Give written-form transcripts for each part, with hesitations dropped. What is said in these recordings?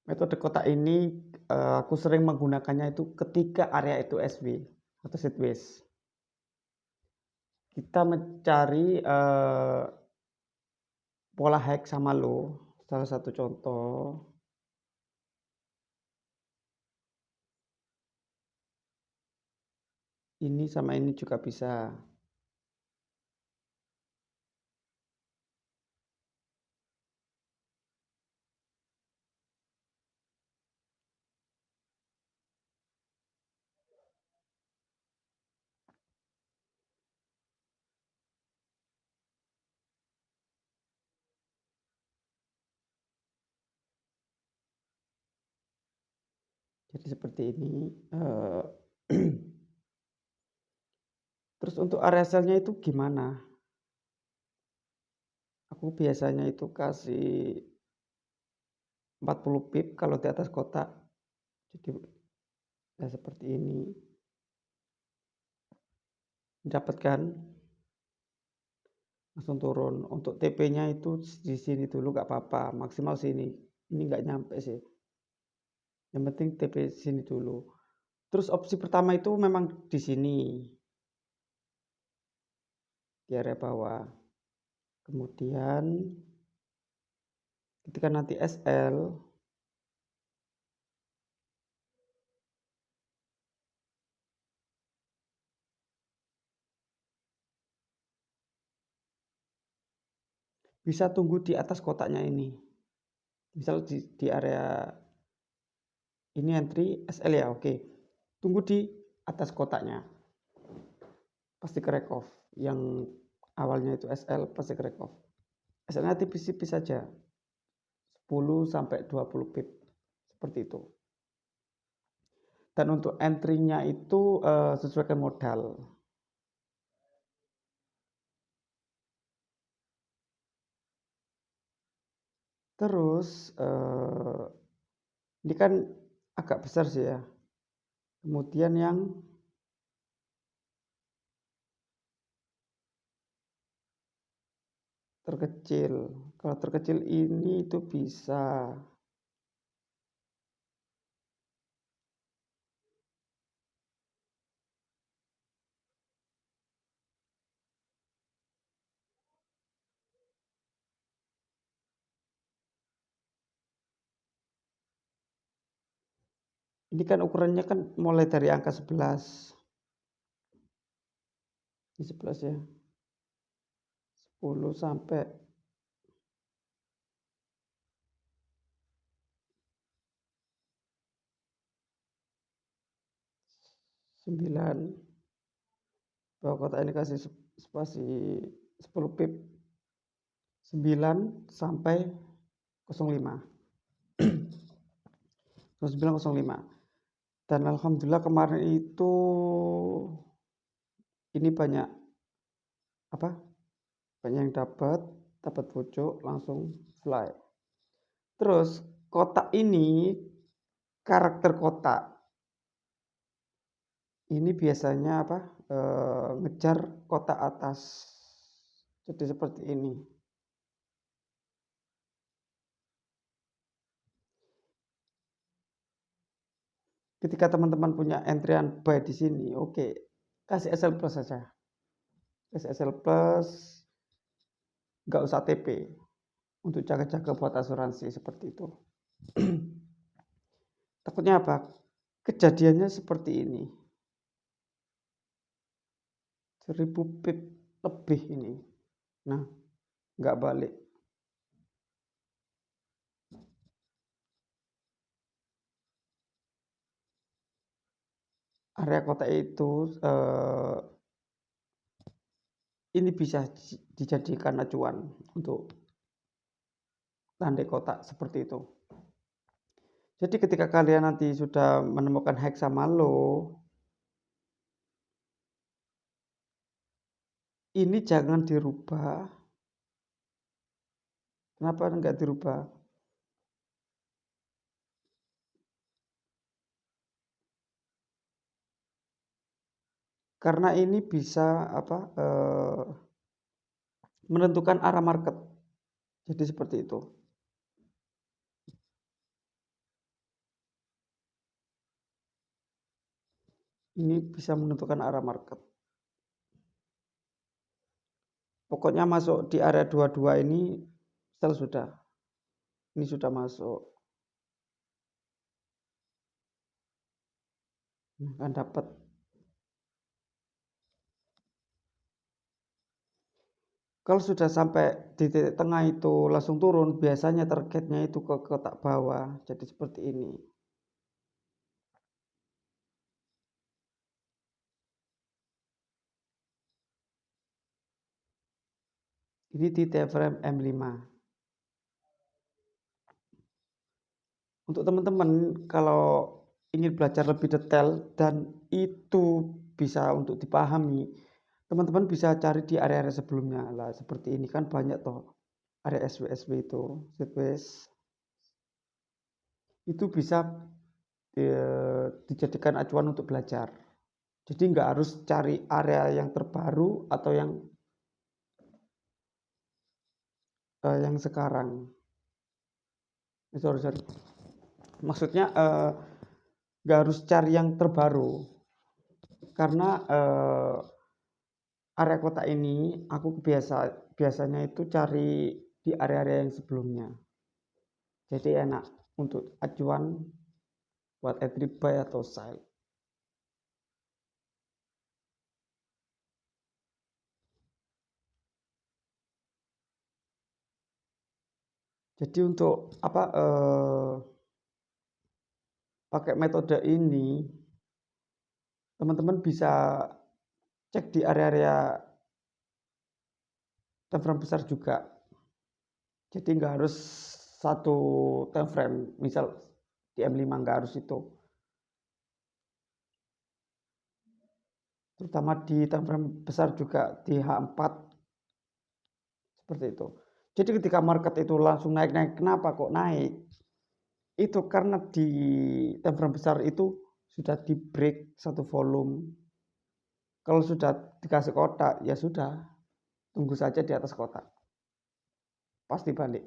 Metode kotak ini aku sering menggunakannya itu ketika area itu SW atau sideways. Kita mencari pola hexamalo, salah satu contoh. Ini sama ini juga bisa. Jadi seperti ini. Terus untuk area selnya itu gimana? Aku biasanya itu kasih 40 pip kalau di atas kotak. Jadi ya seperti ini. Dapatkan langsung turun. Untuk TP-nya itu di sini dulu nggak apa-apa, maksimal sini. Ini nggak nyampe sih. Yang penting TP sini dulu. Terus opsi pertama itu memang di sini, di area bawah. Kemudian ketika nanti SL, bisa tunggu di atas kotaknya ini. Misal di area ini entry SL ya, oke. Tunggu di atas kotaknya. Pasti ke reck off. Yang awalnya itu SL pasti ke reck off. SL-nya tipis-tipis saja. 10 sampai 20 pip. Seperti itu. Dan untuk entry-nya itu sesuaikan modal. Terus ini kan agak besar sih ya. Kemudian yang terkecil. Kalau terkecil ini itu bisa ini kan ukurannya kan mulai dari angka 11. Ini 11 ya. 10 sampai 9. Bahwa kotak ini kasih spasi 10 pip. 9 sampai 05. 0905. Dan alhamdulillah kemarin itu ini banyak apa? Banyak yang dapat pucuk langsung fly. Terus kotak ini karakter kotak ini biasanya apa? Ngejar kotak atas. Jadi seperti ini. Ketika teman-teman punya entryan buy di sini, oke, kasih SL plus saja. Kasih SL plus, nggak usah TP untuk jaga-jaga buat asuransi seperti itu. Takutnya apa? Kejadiannya seperti ini. 1000 pip lebih ini. Nah, nggak balik. Area kotak itu ini bisa dijadikan acuan untuk tandai kotak seperti itu. Jadi ketika kalian nanti sudah menemukan hexamalo, ini jangan dirubah. Kenapa enggak dirubah? Karena ini bisa menentukan arah market. Jadi seperti itu. Ini bisa menentukan arah market. Pokoknya masuk di area 22 ini sell sudah. Ini sudah masuk. Kan dapat. Kalau sudah sampai di titik tengah itu langsung turun, biasanya targetnya itu ke kotak bawah. Jadi seperti ini. Ini di time frame M5. Untuk teman-teman kalau ingin belajar lebih detail dan itu bisa untuk dipahami, teman-teman bisa cari di area-area sebelumnya lah. Seperti ini kan banyak toh area SW itu, sideways itu bisa dijadikan acuan untuk belajar. Jadi nggak harus cari area yang terbaru atau yang sekarang. Sorry. Maksudnya nggak harus cari yang terbaru karena area kotak ini aku biasanya itu cari di area-area yang sebelumnya. Jadi enak untuk acuan buat entry buy atau sell. Jadi untuk apa pakai metode ini teman-teman bisa cek di area-area time frame besar juga. Jadi nggak harus satu time frame, misal di M5 nggak harus itu. Terutama di time frame besar juga di H4 seperti itu. Jadi ketika market itu langsung naik-naik, kenapa kok naik? Itu karena di time frame besar itu sudah di break satu volume. Kalau sudah dikasih kotak, ya sudah, tunggu saja di atas kotak. Pasti balik.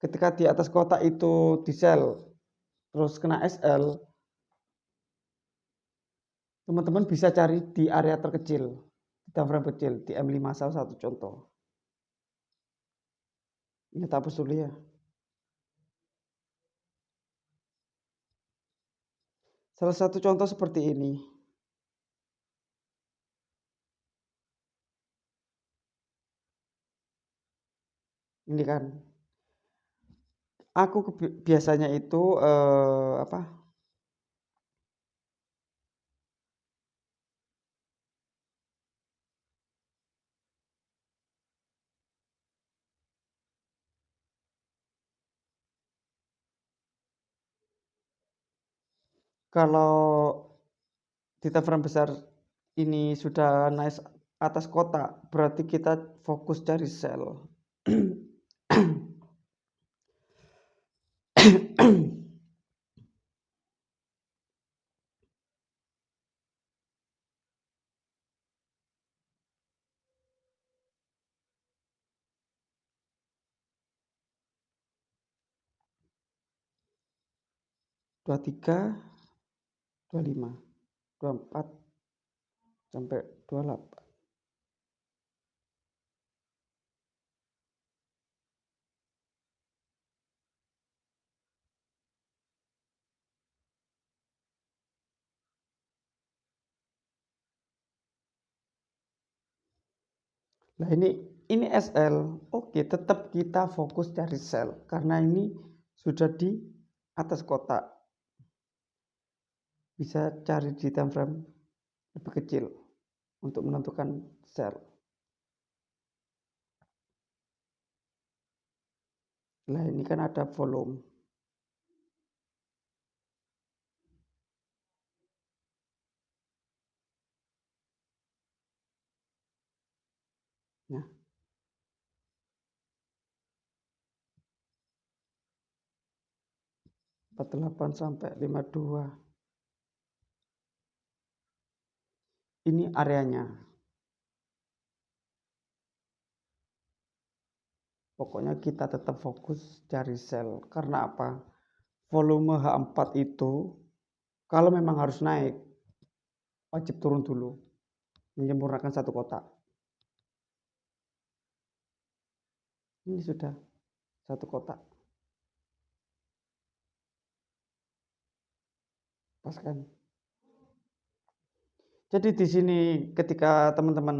Ketika di atas kotak itu di sell, terus kena SL, teman-teman bisa cari di area terkecil, di time frame kecil, di M5 salah satu contoh. Ini tak dulu ya. Salah satu contoh seperti ini. Ini kan. Aku biasanya itu apa? Kalau di time frame besar ini sudah naik atas kotak, berarti kita fokus cari sell. 23, 25, 24 sampai 28. Nah ini SL. Oke, tetap kita fokus cari sell karena ini sudah di atas kotak. Bisa cari di time frame lebih kecil untuk menentukan sell. Nah ini kan ada volume. Nah, 48 sampai 52. Ini areanya. Pokoknya kita tetap fokus cari sell. Karena apa? Volume H4 itu Kalau memang harus naik, wajib turun dulu, menyempurnakan satu kotak. Ini sudah satu kotak. Pas kan? Jadi di sini ketika teman-teman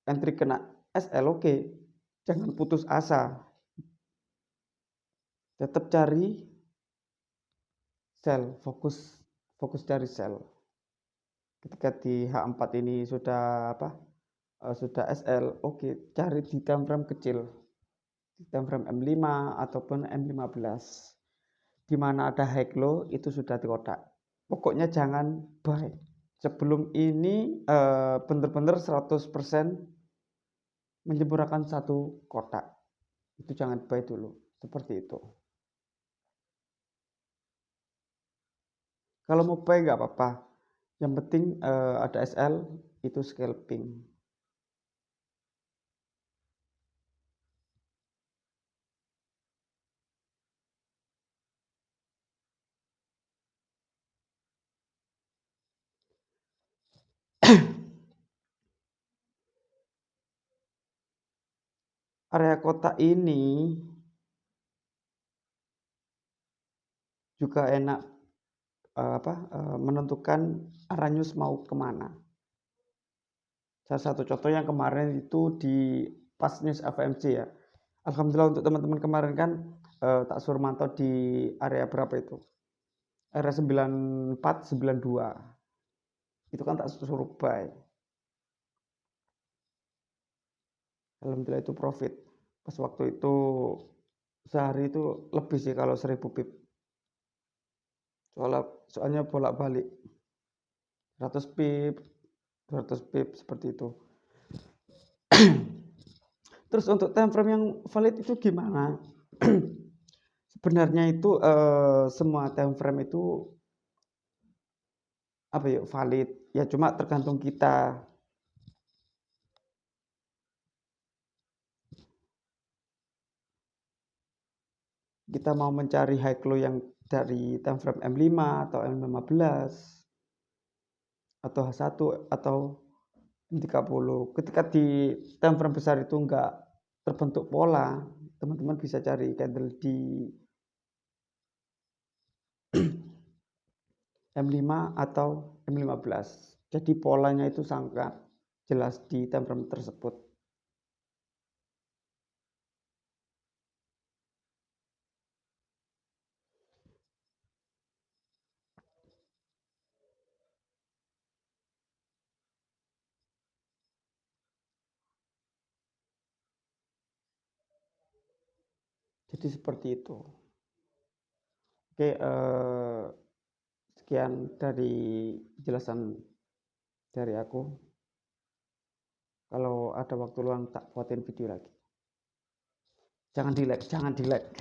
entry kena SL, oke, jangan putus asa. Tetap cari sell, fokus cari sell. Ketika di H4 ini sudah sudah SL, oke, cari di time frame kecil, di time frame M5 ataupun M15. Di mana ada high low itu sudah di kotak. Pokoknya jangan buy sebelum ini benar-benar 100% menyempurnakan satu kotak. Itu jangan buy dulu, seperti itu. Kalau mau buy nggak apa-apa, yang penting ada SL, itu scalping. Area kotak ini juga enak menentukan arah news mau kemana. Salah satu contoh yang kemarin itu di pas news FMC ya. Alhamdulillah untuk teman-teman kemarin kan tak suruh mantau di area berapa itu? Area 94, 92. Itu kan tak suruh buy. Alhamdulillah itu profit. Pas waktu itu sehari itu lebih sih kalau 1000 pip. Soalnya bolak-balik 100 pip, 200 pip seperti itu. Terus untuk time frame yang valid itu gimana? Sebenarnya itu semua time frame itu valid. Ya cuma tergantung kita. Kita mau mencari high low yang dari time frame M5 atau M15 atau H1 atau M30. Ketika di time frame besar itu enggak terbentuk pola, teman-teman bisa cari candle di M5 atau M15. Jadi polanya itu sangat jelas di time frame tersebut. Jadi seperti itu. Oke, sekian dari penjelasan dari aku. Kalau ada waktu luang tak buatin video lagi. Jangan di like.